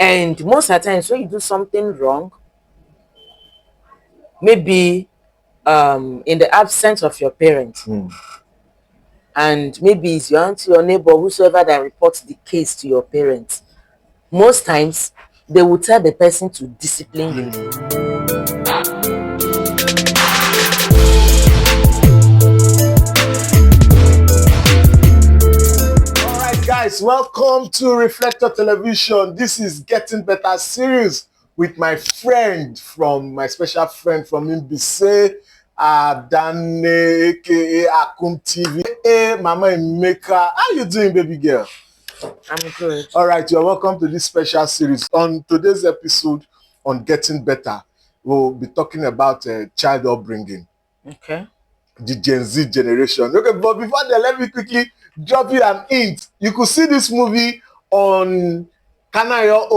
And most of the times when you do something wrong, maybe in the absence of your parents, and maybe it's your auntie or neighbor, whosoever that reports the case to your parents, most times they will tell the person to discipline you. Alright guys, welcome to Reflector Television. This is Getting Better series with my special friend from Mbise, Dane, aka Akum TV. Hey, Mama Emeka, how you doing, baby girl? I'm good. Alright, you're welcome to this special series. On today's episode on Getting Better, we'll be talking about child upbringing. Okay. The Gen Z generation. Okay, but before that, let me quickly drop you an hint. You could see this movie on Kanayo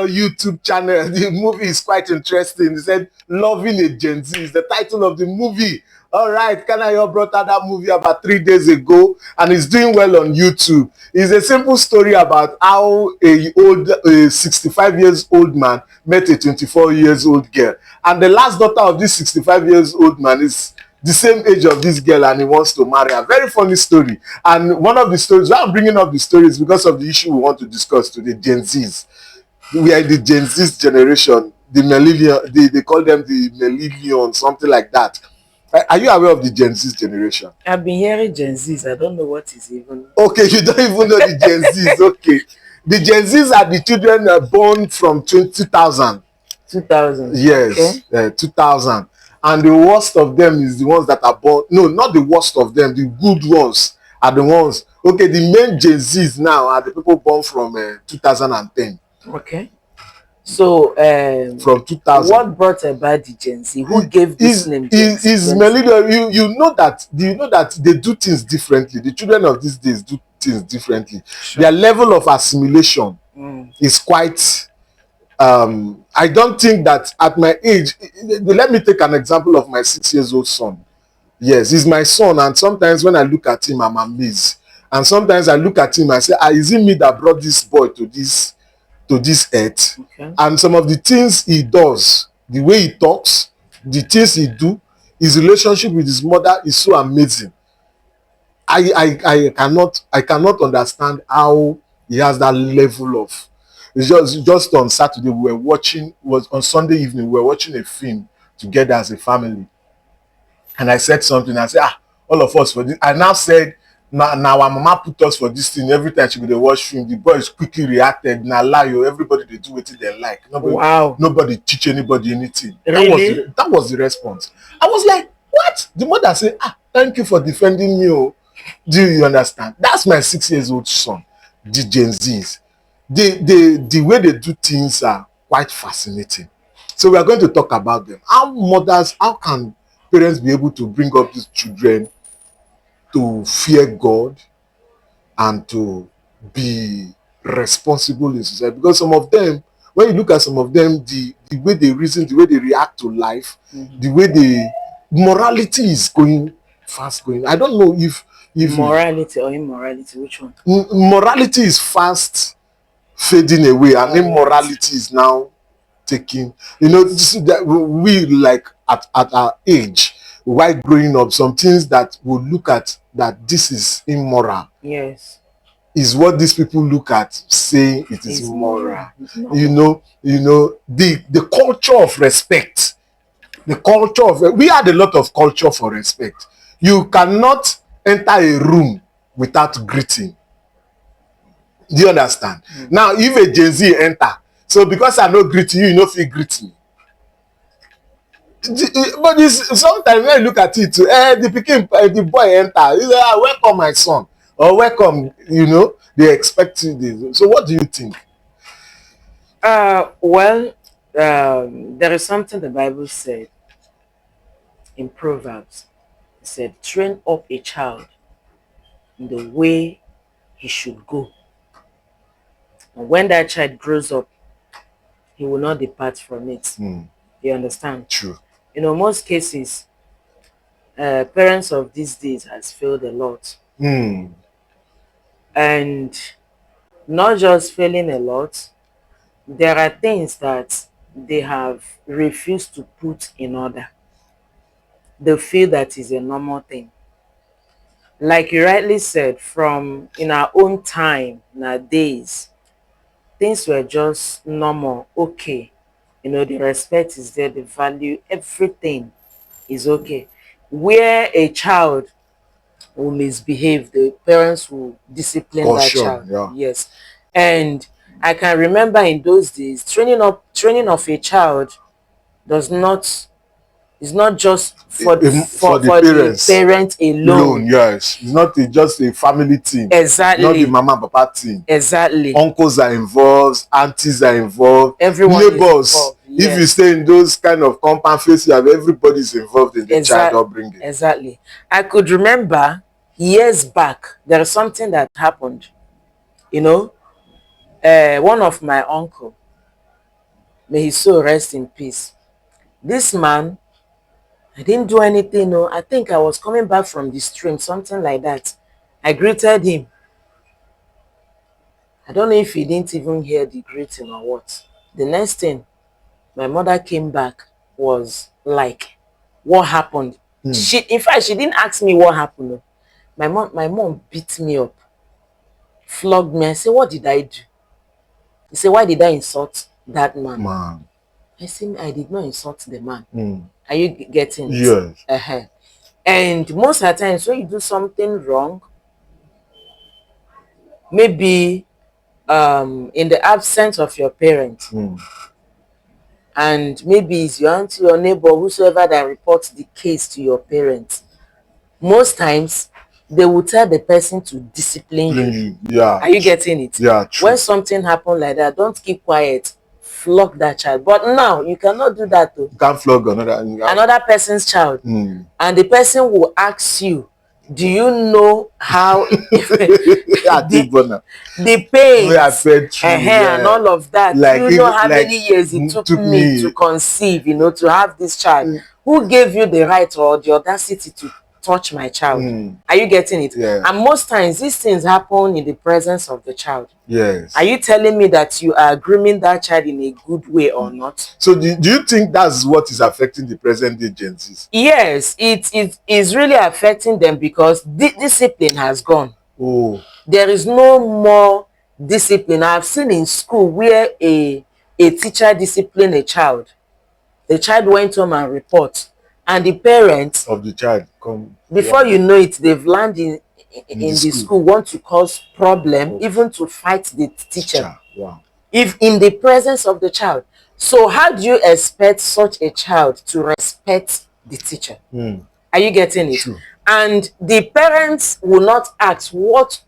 YouTube channel. The movie is quite interesting. It said Loving a Gen Z is the title of the movie. All right, Kanayo brought out that movie about 3 days ago and it's doing well on YouTube. It's a simple story about how a 65 years old man met a 24 years old girl. And the last daughter of this 65 years old man is the same age of this girl and he wants to marry her. Very funny story. And one of the stories, why I'm bringing up the stories because of the issue we want to discuss today, Gen Zs. We are the Gen Z generation, the millennial, they call them the millennium, something like that. Are you aware of the Gen Z generation? I've been hearing Gen Zs. I don't know what is even. Okay, you don't even know the Gen Zs. Okay. The Gen Zs are the children born from 2000. 2000. Yes, Okay. 2000. And the worst of them is the ones that are born. No, not the worst of them. The good ones are the ones. Okay, the main Gen Zs now are the people born from 2010. Okay. So, From 2000. what brought about the Gen Z? Who gave this name? Is millennial. You know that. Do you know that they do things differently? The children of these days do things differently. Sure. Their level of assimilation is quite. I don't think that at my age. Let me take an example of my 6 years old son. Yes, he's my son, and sometimes when I look at him, I'm amazed. And sometimes I look at him and say, is it me that brought this boy to this earth? Okay. And some of the things he does, the way he talks, the things he do, his relationship with his mother is so amazing. I cannot understand how he has that level of. It's just on Saturday on Sunday evening we were watching a film together as a family. And I said something. I said, all of us for this. I now said, now our mama put us for this thing. Every time she go to watch film, the boys quickly reacted. Now lie you, everybody they do what they like. Nobody teach anybody anything. Really? That was the response. I was like, what? The mother said, thank you for defending me. Oh. Do you understand? That's my 6 years old son, the Gen Zs. The way they do things are quite fascinating. So we are going to talk about them. How can parents be able to bring up these children to fear God and to be responsible in society? Because some of them, when you look at some of them, the way they reason, the way they react to life, the way morality is going fast going. I don't know if morality or immorality, which one? Morality is fast fading away and immorality is now taking, that we like at our age while growing up, some things that we look at that this is immoral. Yes. Is what these people look at saying it is immoral. The culture of respect. We had a lot of culture for respect. You cannot enter a room without greeting. Do you understand? Now, if a Gen Z enter, so because I no greet you, you no fit greet me. But sometimes when you look at it, the boy enter, he say, welcome my son, or welcome, they expect you. So what do you think? Well, there is something the Bible said in Proverbs. It said, train up a child in the way he should go. And when that child grows up, he will not depart from it. You understand? True. Most cases, parents of these days has failed a lot. And not just failing a lot, there are things that they have refused to put in order. They feel that is a normal thing. Like you rightly said, from in our own time, in our days, things were just normal, okay. You know, the respect is there, the value, everything is okay. Where a child will misbehave, the parents will discipline that Caution, child. yeah. Yes. And I can remember in those days, training of a child does not is not just for For the for the parents parent alone, alone. yes. It's not just a family thing, not the Exactly. mama and papa thing. Exactly. Uncles are involved, aunties are involved, Everyone is neighbors. involved. If you Yes. stay in those kind of compound places, you have everybody's involved in the child Exactly. upbringing. Exactly. I could remember years back, there was something that happened. You know, one of my uncle, may his soul rest in peace. This man, I didn't do anything. No, I think I was coming back from the stream, something like that. I greeted him. I don't know if he didn't even hear the greeting or what. The next thing, my mother came back was like, what happened? She, in fact, she didn't ask me what happened. No. My mom beat me up, flogged me. I said, what did I do? He said, why did I insult that man? Man. I said, I did not insult the man. Mm. Are you getting it? Yes. And most of the times when you do something wrong, maybe in the absence of your parent, and maybe it's your auntie, your neighbor, whosoever that reports the case to your parents, most times they will tell the person to discipline you. Yeah. Are you getting it? Yeah, true. When something happen like that, don't keep quiet. Flog that child. But now you cannot do that though. You can't flog Another person's child. And the person will ask you, do you know how the pains and all of that? Like, you know how many years it took me to conceive, to have this child. Who gave you the right or the audacity to touch my child? Are you getting it? Yeah. And most times these things happen in the presence of the child. Yes. Are you telling me that you are grooming that child in a good way or not? So do you think that's what is affecting the present day Gen Zs? Yes, it is really affecting them because discipline has gone. Oh. There is no more discipline. I've seen in school where a teacher disciplined a child. The child went home and report, and the parents of the child come before you know it, they've learned in the school want to cause problem, even to fight the teacher. Wow. If in the presence of the child. So how do you expect such a child to respect the teacher? Are you getting it? True. And the parents will not ask what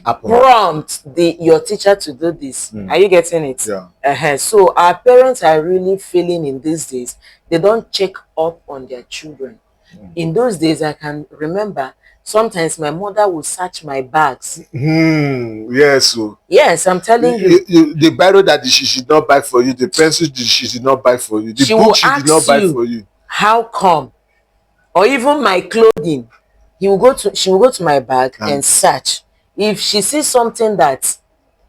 prompt your teacher to do this. Are you getting it? Yeah. So our parents are really failing in these days. They don't check up on their children. In those days, I can remember sometimes my mother would search my bags. Yes. So yes, I'm telling you. The biro that she did not buy for you, the pencil she did not buy for you, the book she did not buy for you. How come? Or even my clothing. She will go to my bag and search. If she sees something that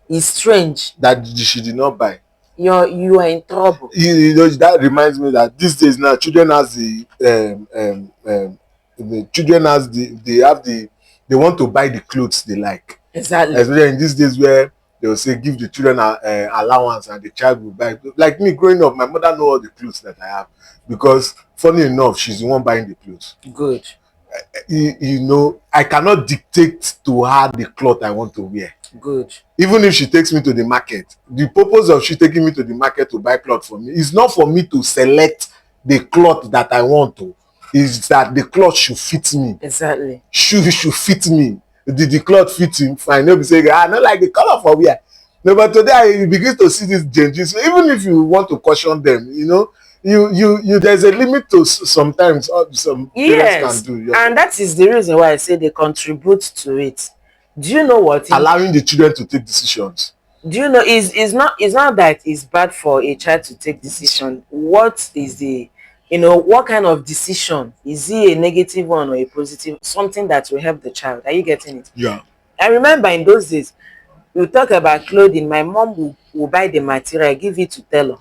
is strange that she did not buy, you are in trouble. That reminds me that these days now children has they want to buy the clothes they like. Exactly. Especially in these days where they will say give the children allowance and the child will buy. Like me growing up, my mother know all the clothes that I have because funny enough she's the one buying the clothes. Good. I cannot dictate to her the cloth I want to wear. Good. Even if she takes me to the market, the purpose of she taking me to the market to buy cloth for me is not for me to select the cloth that I want to. Is that the cloth should fit me. Exactly. Should fit me. Did the cloth fit him? Fine. Nobody say, I don't like the color for wear. No, but today you begin to see these changes. So even if you want to caution them, you there's a limit to sometimes some parents can do. And that is the reason why I say they contribute to it. Do you know what? Allowing the children to take decisions. Do you know it's not that it's bad for a child to take decision. What is the what kind of decision? Is it a negative one or a positive? Something that will help the child. Are you getting it? Yeah. I remember in those days, you talk about clothing, my mom will buy the material, give it to tailor,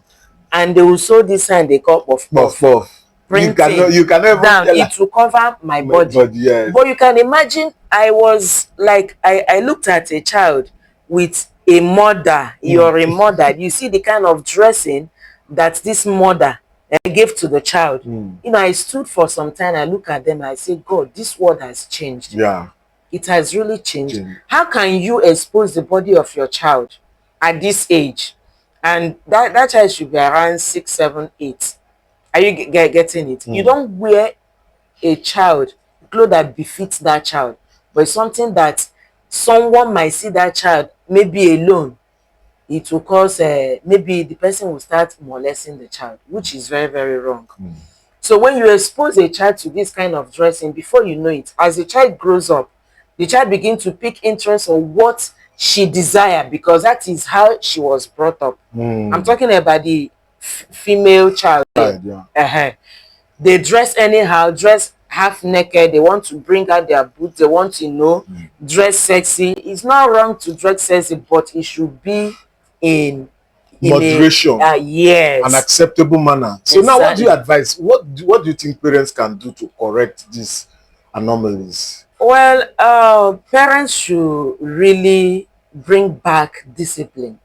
and they will sew this hand they call puff Puff puff, puff. printing You cannot even down, tell her. it will cover my body. But yes. But you can imagine, I was like, I looked at a child with a mother, you're a mother, you see the kind of dressing that this mother gave to the child. You know, I stood for some time, I look at them, I say, God, this world has changed. Yeah. It has really changed. How can you expose the body of your child at this age? And that child should be around 6, 7, 8. Are you getting it? You don't wear a child clothes that befits that child, but it's something that someone might see that child maybe alone. It will cause maybe the person will start molesting the child, which is very, very wrong. So when you expose a child to this kind of dressing, before you know it, as the child grows up, the child begins to pick interest on what she desires, because that is how she was brought up. I'm talking about the female child. Yeah. They dress anyhow, dress half naked, they want to bring out their boots, they want to dress sexy. It's not wrong to dress sexy, but it should be in moderation, yes, an acceptable manner. So exactly. Now what do you advise? What do you think parents can do to correct these anomalies? Well, parents should really bring back discipline.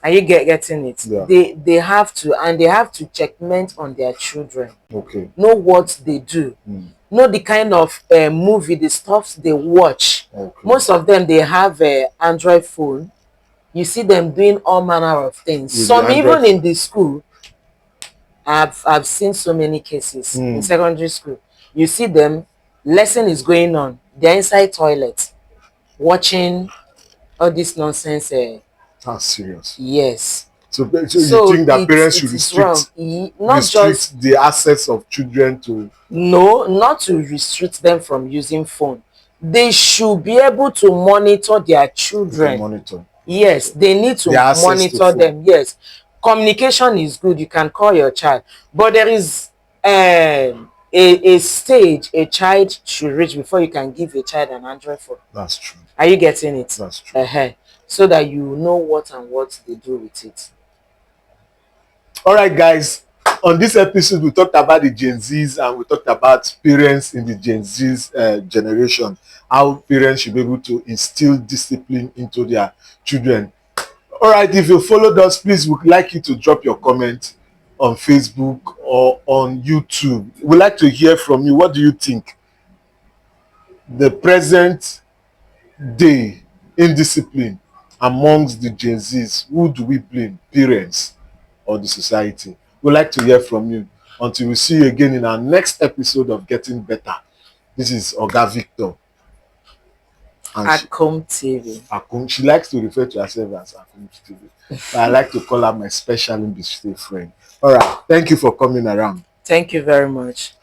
Are you getting it? Yeah. They have to, and they have to checkmate on their children. Okay. Know what they do. Know the kind of movie, the stuff they watch. Okay. Most of them, they have a Android phone. You see them doing all manner of things. With some even in the school. I've seen so many cases in secondary school. You see them, lesson is going on, they're inside toilet watching all this nonsense. That's serious. Yes. So you think that parents should restrict the access of children to? No, not to restrict them from using phone. They should be able to monitor their children. Monitor. Yes, they need to monitor them. Yes. Communication is good. You can call your child. But there is a stage a child should reach before you can give a child an Android phone. That's true. Are you getting it? That's true. So that you know what and what they do with it. All right, guys. On this episode, we talked about the Gen Zs and we talked about parents in the Gen Zs generation. How parents should be able to instill discipline into their children. All right, if you followed us, please, we'd like you to drop your comment on Facebook or on YouTube. We'd like to hear from you. What do you think? The present day indiscipline amongst the Gen Zs, who do we blame? Parents or the society? We'd like to hear from you. Until we see you again in our next episode of Getting Better. This is Oga Victor. Akom TV. Akom, she likes to refer to herself as Akom TV. But I like to call her my special English friend. All right. Thank you for coming around. Thank you very much.